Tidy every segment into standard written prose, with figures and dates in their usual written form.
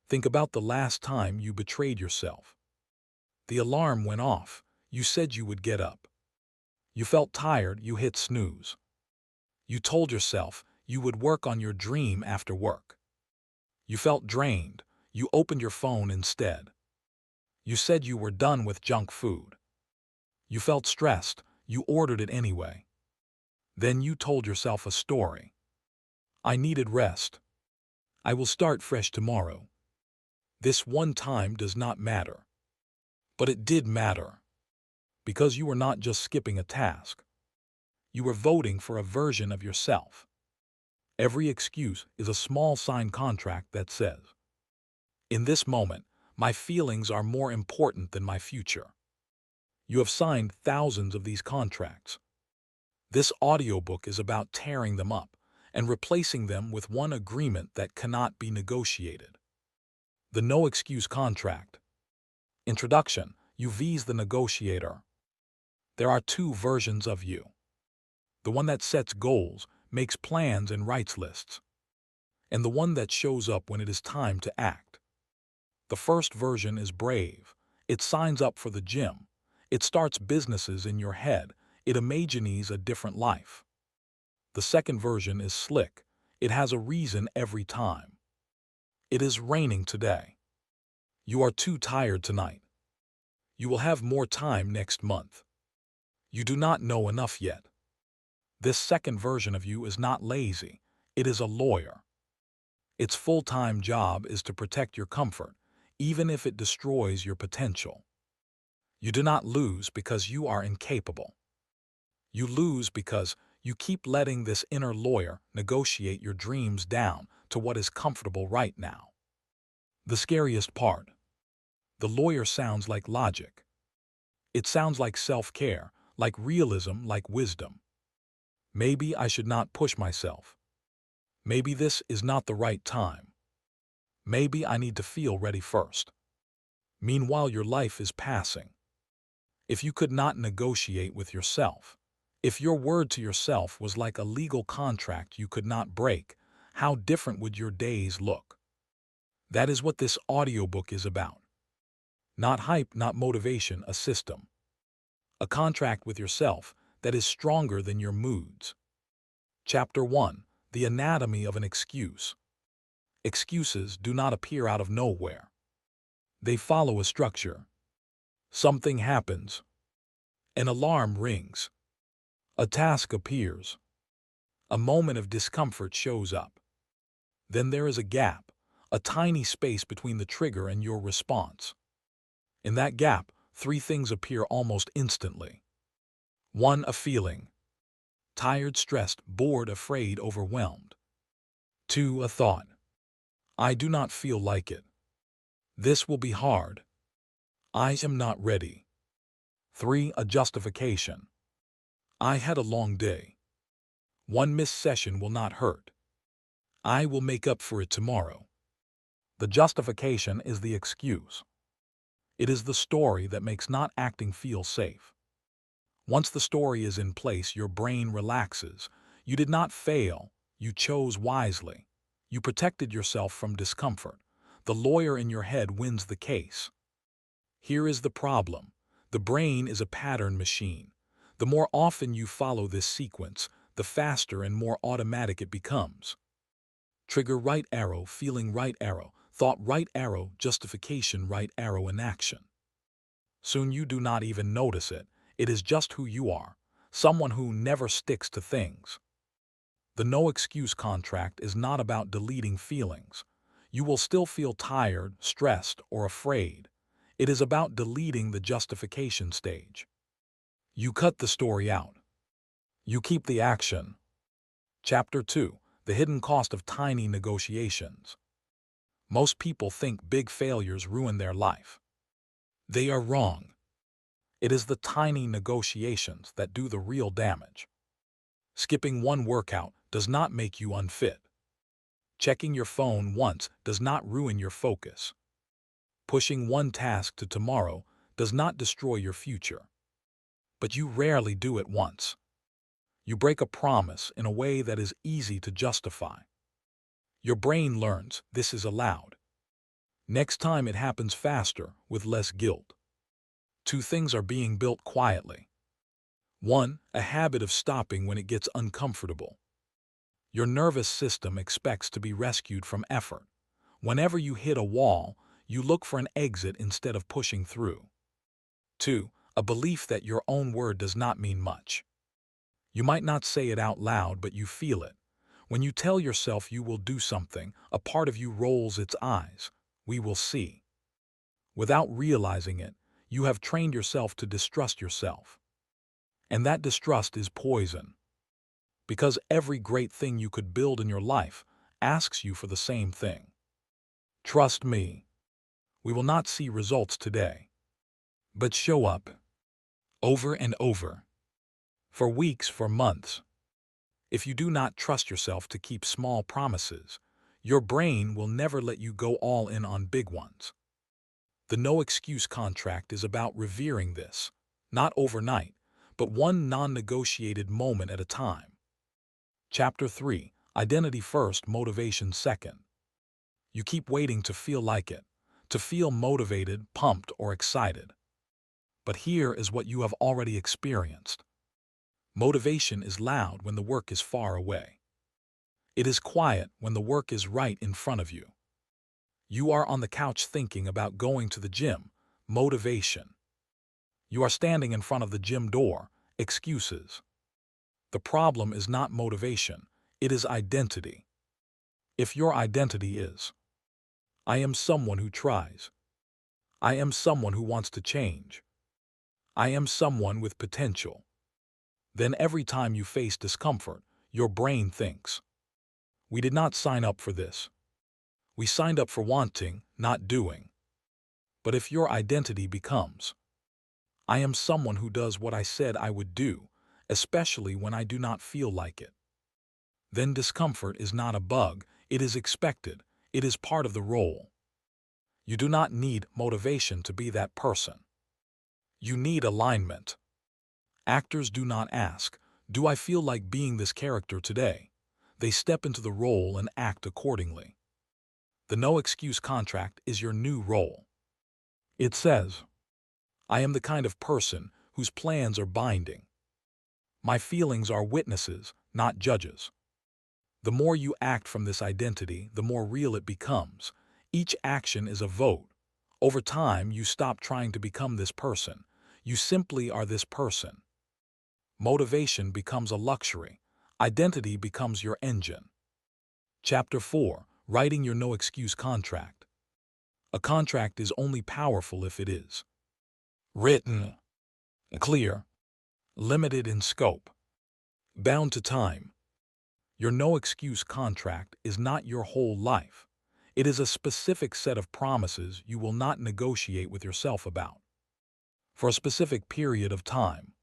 Think about the last time you betrayed yourself. The alarm went off. You said you would get up. You felt tired. You hit snooze. You told yourself you would work on your dream after work. You felt drained. You opened your phone instead. You said you were done with junk food. You felt stressed. You ordered it anyway. Then you told yourself a story. I needed rest. I will start fresh tomorrow. This one time does not matter. But it did matter. Because you were not just skipping a task. You were voting for a version of yourself. Every excuse is a small signed contract that says, in this moment, my feelings are more important than my future. You have signed thousands of these contracts. This audiobook is about tearing them up and replacing them with one agreement that cannot be negotiated. The No Excuse Contract. Introduction. You's the negotiator. There are two versions of you. The one that sets goals, makes plans and writes lists. And the one that shows up when it is time to act. The first version is brave. It signs up for the gym. It starts businesses in your head. It imagines a different life. The second version is slick. It has a reason every time. It is raining today. You are too tired tonight. You will have more time next month. You do not know enough yet. This second version of you is not lazy. It is a lawyer. Its full-time job is to protect your comfort, even if it destroys your potential. You do not lose because you are incapable. You lose because you keep letting this inner lawyer negotiate your dreams down to what is comfortable right now. The scariest part. The lawyer sounds like logic. It sounds like self-care, like realism, like wisdom. Maybe I should not push myself. Maybe this is not the right time. Maybe I need to feel ready first. Meanwhile, your life is passing. If you could not negotiate with yourself, if your word to yourself was like a legal contract you could not break, how different would your days look? That is what this audiobook is about. Not hype, not motivation, a system. A contract with yourself that is stronger than your moods. Chapter 1. The Anatomy of an Excuse. Excuses do not appear out of nowhere. They follow a structure. Something happens. An alarm rings. A task appears. A moment of discomfort shows up. Then there is a gap, a tiny space between the trigger and your response. In that gap, three things appear almost instantly. 1. A feeling. Tired, stressed, bored, afraid, overwhelmed. 2. A thought. I do not feel like it. This will be hard. I am not ready. 3. A justification. I had a long day. One missed session will not hurt. I will make up for it tomorrow. The justification is the excuse. It is the story that makes not acting feel safe. Once the story is in place, your brain relaxes. You did not fail. You chose wisely. You protected yourself from discomfort. The lawyer in your head wins the case. Here is the problem. The brain is a pattern machine. The more often you follow this sequence, the faster and more automatic it becomes. Trigger right arrow, feeling right arrow, thought right arrow, justification right arrow in action. Soon you do not even notice it. It is just who you are, someone who never sticks to things. The no excuse contract is not about deleting feelings. You will still feel tired, stressed, or afraid. It is about deleting the justification stage. You cut the story out. You keep the action. Chapter 2. The Hidden Cost of Tiny Negotiations. Most people think big failures ruin their life. They are wrong. It is the tiny negotiations that do the real damage. Skipping one workout does not make you unfit. Checking your phone once does not ruin your focus. Pushing one task to tomorrow does not destroy your future. But you rarely do it once. You break a promise in a way that is easy to justify. Your brain learns this is allowed. Next time it happens faster, with less guilt. 2 things are being built quietly. 1. A habit of stopping when it gets uncomfortable. Your nervous system expects to be rescued from effort. Whenever you hit a wall, you look for an exit instead of pushing through. 2. A belief that your own word does not mean much. You might not say it out loud, but you feel it. When you tell yourself you will do something, a part of you rolls its eyes. We will see. Without realizing it, you have trained yourself to distrust yourself. And that distrust is poison. Because every great thing you could build in your life asks you for the same thing. Trust me. We will not see results today. But show up. Over and over. For weeks, for months. If you do not trust yourself to keep small promises, your brain will never let you go all in on big ones. The no-excuse contract is about revering this, not overnight, but one non-negotiated moment at a time. Chapter 3. Identity first, motivation second. You keep waiting to feel like it, to feel motivated, pumped, or excited. But here is what you have already experienced. Motivation is loud when the work is far away. It is quiet when the work is right in front of you. You are on the couch thinking about going to the gym, motivation. You are standing in front of the gym door, excuses. The problem is not motivation, it is identity. If your identity is, I am someone who tries. I am someone who wants to change. I am someone with potential. Then every time you face discomfort, your brain thinks, we did not sign up for this. We signed up for wanting, not doing. But if your identity becomes, I am someone who does what I said I would do, especially when I do not feel like it, then discomfort is not a bug, it is expected, it is part of the role. You do not need motivation to be that person. You need alignment. Actors do not ask, do I feel like being this character today? They step into the role and act accordingly. The no-excuse contract is your new role. It says, I am the kind of person whose plans are binding. My feelings are witnesses, not judges. The more you act from this identity, the more real it becomes. Each action is a vote. Over time, you stop trying to become this person. You simply are this person. Motivation becomes a luxury. Identity becomes your engine. Chapter 4. Writing your no-excuse contract. A contract is only powerful if it is written, clear, limited in scope, bound to time. Your no-excuse contract is not your whole life. It is a specific set of promises you will not negotiate with yourself about. For a specific period of time.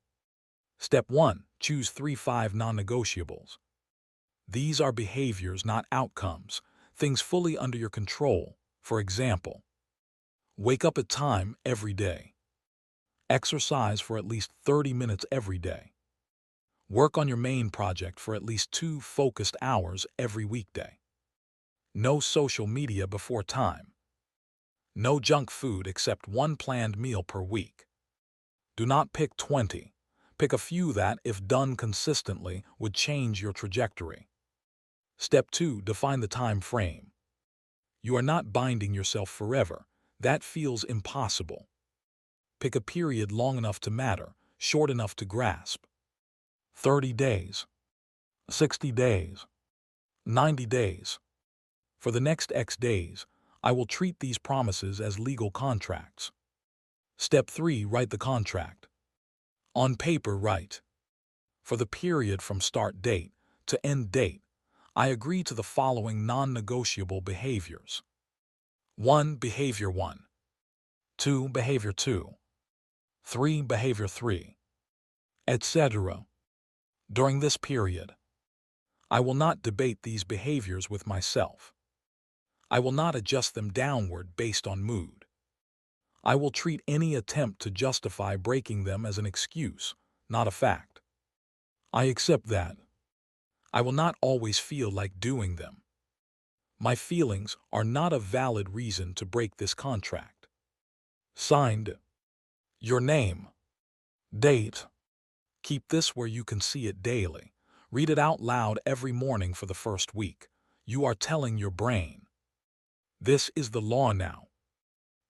Step 1. Choose 3-5 non-negotiables. These are behaviors, not outcomes, things fully under your control. For example, wake up at time every day. Exercise for at least 30 minutes every day. Work on your main project for at least 2 focused hours every weekday. No social media before time. No junk food except 1 planned meal per week. Do not pick 20. Pick a few that, if done consistently, would change your trajectory. Step 2. Define the time frame. You are not binding yourself forever. That feels impossible. Pick a period long enough to matter, short enough to grasp. 30 days. 60 days. 90 days. For the next X days, I will treat these promises as legal contracts. Step 3. Write the contract. On paper, write. For the period from start date to end date, I agree to the following non-negotiable behaviors. 1. Behavior 1. 2. Behavior 2. 3. Behavior 3. Etc. During this period, I will not debate these behaviors with myself. I will not adjust them downward based on mood. I will treat any attempt to justify breaking them as an excuse, not a fact. I accept that. I will not always feel like doing them. My feelings are not a valid reason to break this contract. Signed, your name. Date. Keep this where you can see it daily. Read it out loud every morning for the first week. You are telling your brain, this is the law now.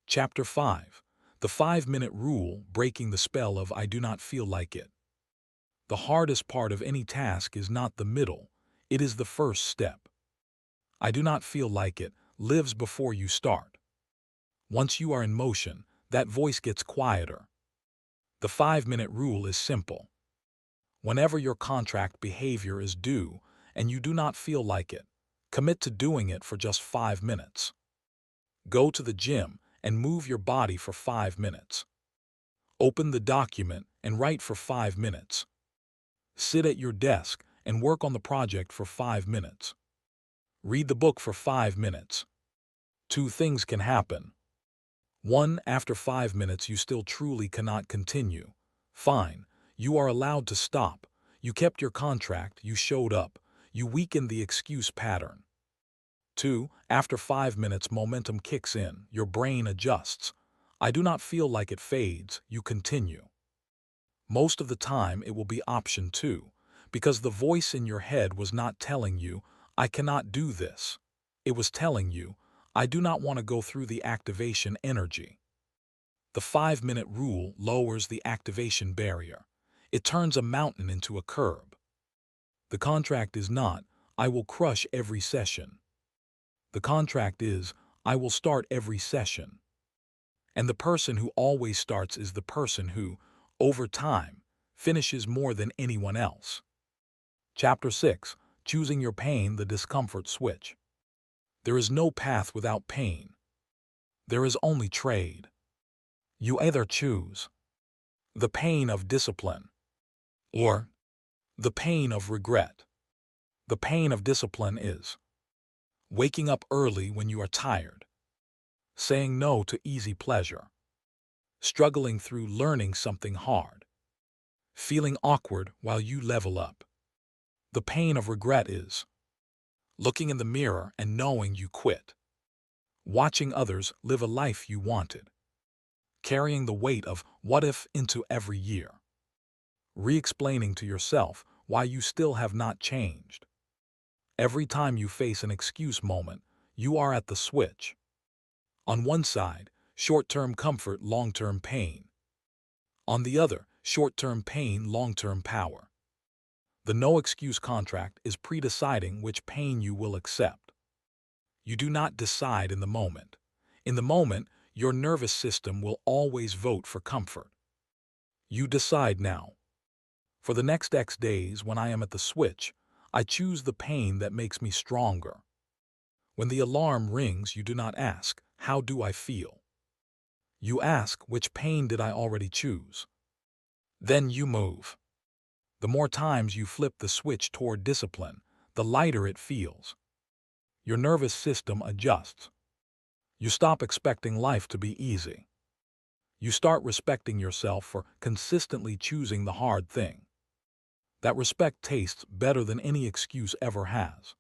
Chapter 5. The 5-minute rule, breaking the spell of I do not feel like it. The hardest part of any task is not the middle, it is the first step. I do not feel like it lives before you start. Once you are in motion, that voice gets quieter. The 5-minute rule is simple. Whenever your contract behavior is due and you do not feel like it, commit to doing it for just 5 minutes. Go to the gym and move your body for 5 minutes. Open the document and write for 5 minutes. Sit at your desk and work on the project for 5 minutes. Read the book for 5 minutes. 2 things can happen. 1. After 5 minutes you still truly cannot continue. Fine, you are allowed to stop. You kept your contract, you showed up. You weakened the excuse pattern. 2. After 5 minutes momentum kicks in, your brain adjusts. I do not feel like it fades, you continue. Most of the time it will be option 2, because the voice in your head was not telling you, I cannot do this. It was telling you, I do not want to go through the activation energy. The 5-minute rule lowers the activation barrier. It turns a mountain into a curb. The contract is not, I will crush every session. The contract is, I will start every session. And the person who always starts is the person who, over time, finishes more than anyone else. Chapter 6. Choosing your pain, the discomfort switch. There is no path without pain. There is only trade. You either choose the pain of discipline or the pain of regret. The pain of discipline is waking up early when you are tired, saying no to easy pleasure, struggling through learning something hard, feeling awkward while you level up. The pain of regret is looking in the mirror and knowing you quit, watching others live a life you wanted, carrying the weight of what if into every year, re-explaining to yourself why you still have not changed. Every time you face an excuse moment, you are at the switch. On one side, short-term comfort, long-term pain. On the other, short-term pain, long-term power. The no-excuse contract is pre-deciding which pain you will accept. You do not decide in the moment. In the moment, your nervous system will always vote for comfort. You decide now. For the next X days when I am at the switch, I choose the pain that makes me stronger. When the alarm rings, you do not ask, how do I feel? You ask, which pain did I already choose? Then you move. The more times you flip the switch toward discipline, the lighter it feels. Your nervous system adjusts. You stop expecting life to be easy. You start respecting yourself for consistently choosing the hard thing. That respect tastes better than any excuse ever has.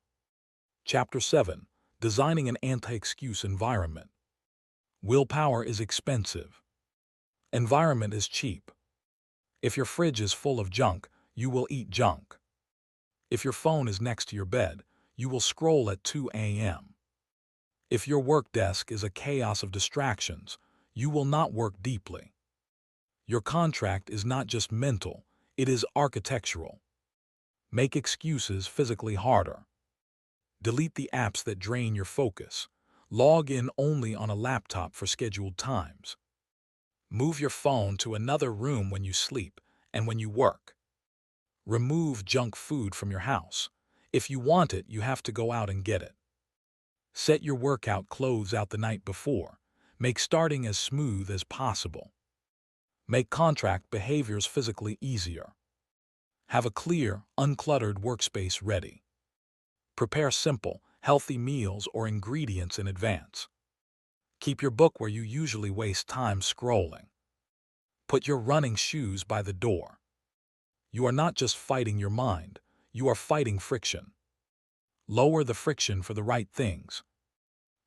Chapter 7. Designing an anti-excuse environment. Willpower is expensive. Environment is cheap. If your fridge is full of junk, you will eat junk. If your phone is next to your bed, you will scroll at 2 a.m. If your work desk is a chaos of distractions, you will not work deeply. Your contract is not just mental, it is architectural. Make excuses physically harder. Delete the apps that drain your focus. Log in only on a laptop for scheduled times. Move your phone to another room when you sleep and when you work. Remove junk food from your house. If you want it, you have to go out and get it. Set your workout clothes out the night before. Make starting as smooth as possible. Make contract behaviors physically easier. Have a clear, uncluttered workspace ready. Prepare simple, healthy meals or ingredients in advance. Keep your book where you usually waste time scrolling. Put your running shoes by the door. You are not just fighting your mind, you are fighting friction. Lower the friction for the right things.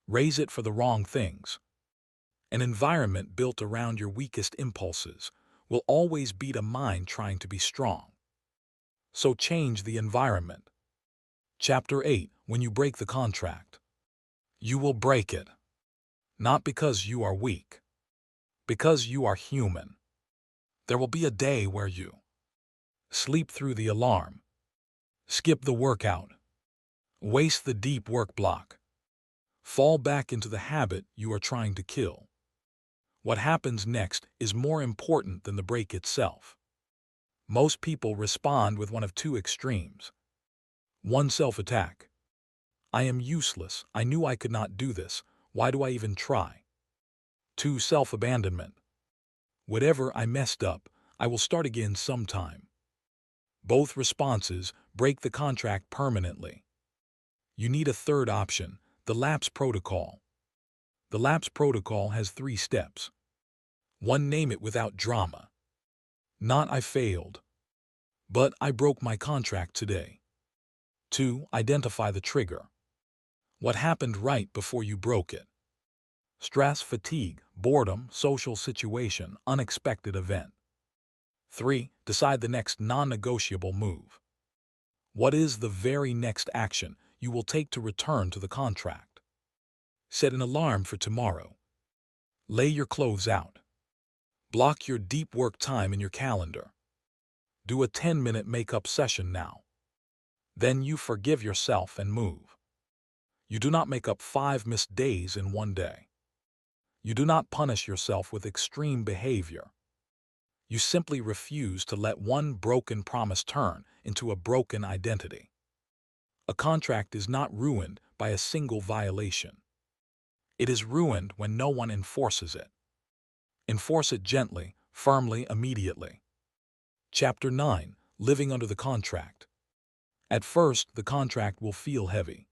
Raise it for the wrong things. An environment built around your weakest impulses will always beat a mind trying to be strong. So change the environment. Chapter 8. When you break the contract. You will break it. Not because you are weak. Because you are human. There will be a day where you sleep through the alarm. Skip the workout. Waste the deep work block. Fall back into the habit you are trying to kill. What happens next is more important than the break itself. Most people respond with one of two extremes. 1. Self-attack. I am useless. I knew I could not do this. Why do I even try? 2. Self-abandonment. Whatever I messed up, I will start again sometime. Both responses break the contract permanently. You need a third option, the lapse protocol. The lapse protocol has 3 steps. 1. Name it without drama. Not I failed, but I broke my contract today. 2. Identify the trigger. What happened right before you broke it? Stress, fatigue, boredom, social situation, unexpected event. 3. Decide the next non-negotiable move. What is the very next action you will take to return to the contract? Set an alarm for tomorrow. Lay your clothes out. Block your deep work time in your calendar. Do a 10-minute makeup session now. Then you forgive yourself and move. You do not make up 5 missed days in one day. You do not punish yourself with extreme behavior. You simply refuse to let one broken promise turn into a broken identity. A contract is not ruined by a single violation. It is ruined when no one enforces it. Enforce it gently, firmly, immediately. Chapter 9. Living under the contract. At first, the contract will feel heavy.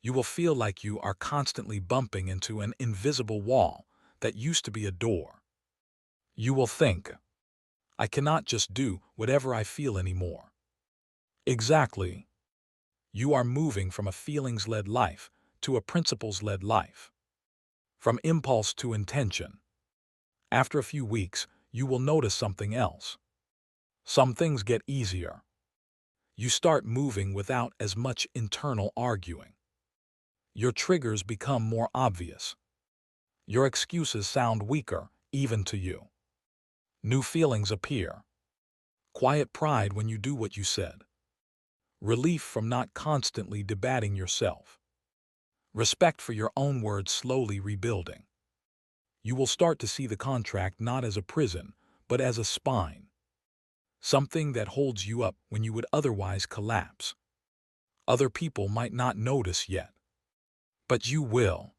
You will feel like you are constantly bumping into an invisible wall that used to be a door. You will think, I cannot just do whatever I feel anymore. Exactly. You are moving from a feelings-led life to a principles-led life. From impulse to intention. After a few weeks, you will notice something else. Some things get easier. You start moving without as much internal arguing. Your triggers become more obvious. Your excuses sound weaker, even to you. New feelings appear. Quiet pride when you do what you said. Relief from not constantly debating yourself. Respect for your own words slowly rebuilding. You will start to see the contract not as a prison, but as a spine. Something that holds you up when you would otherwise collapse. Other people might not notice yet. But you will.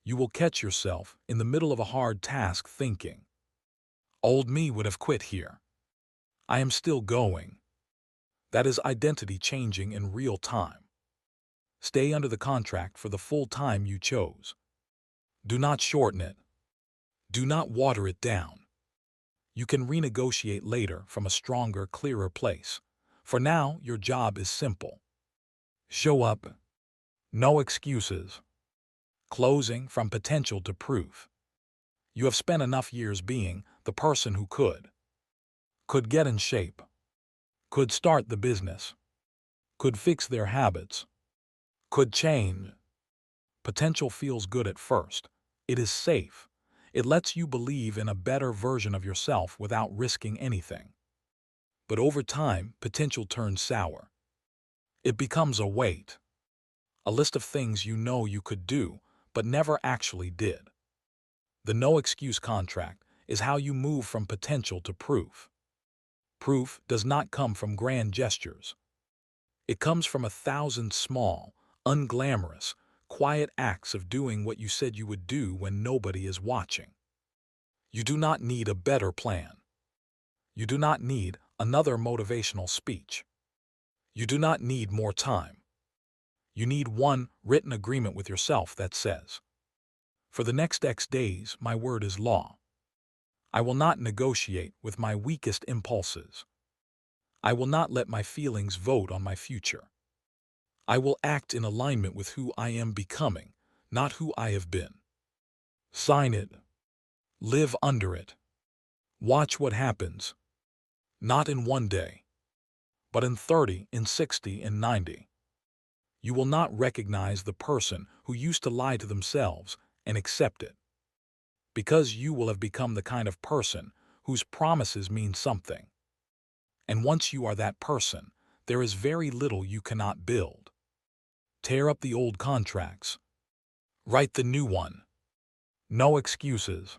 You will catch yourself in the middle of a hard task thinking, old me would have quit here. I am still going. That is identity changing in real time. Stay under the contract for the full time you chose. Do not shorten it. Do not water it down. You can renegotiate later from a stronger, clearer place. For now, your job is simple. Show up. No excuses. Closing from potential to proof. You have spent enough years being the person who could get in shape, could start the business, could fix their habits, could change. Potential feels good at first. It is safe. It lets you believe in a better version of yourself without risking anything. But over time, potential turns sour. It becomes a weight. A list of things you know you could do, but never actually did. The no-excuse contract is how you move from potential to proof. Proof does not come from grand gestures. It comes from 1,000 small, unglamorous, quiet acts of doing what you said you would do when nobody is watching. You do not need a better plan. You do not need another motivational speech. You do not need more time. You need one written agreement with yourself that says, for the next X days, my word is law. I will not negotiate with my weakest impulses. I will not let my feelings vote on my future. I will act in alignment with who I am becoming, not who I have been. Sign it. Live under it. Watch what happens. Not in one day, but in 30, in 60, in 90. You will not recognize the person who used to lie to themselves and accept it, because you will have become the kind of person whose promises mean something. And once you are that person, there is very little you cannot build. Tear up the old contracts. Write the new one. No excuses.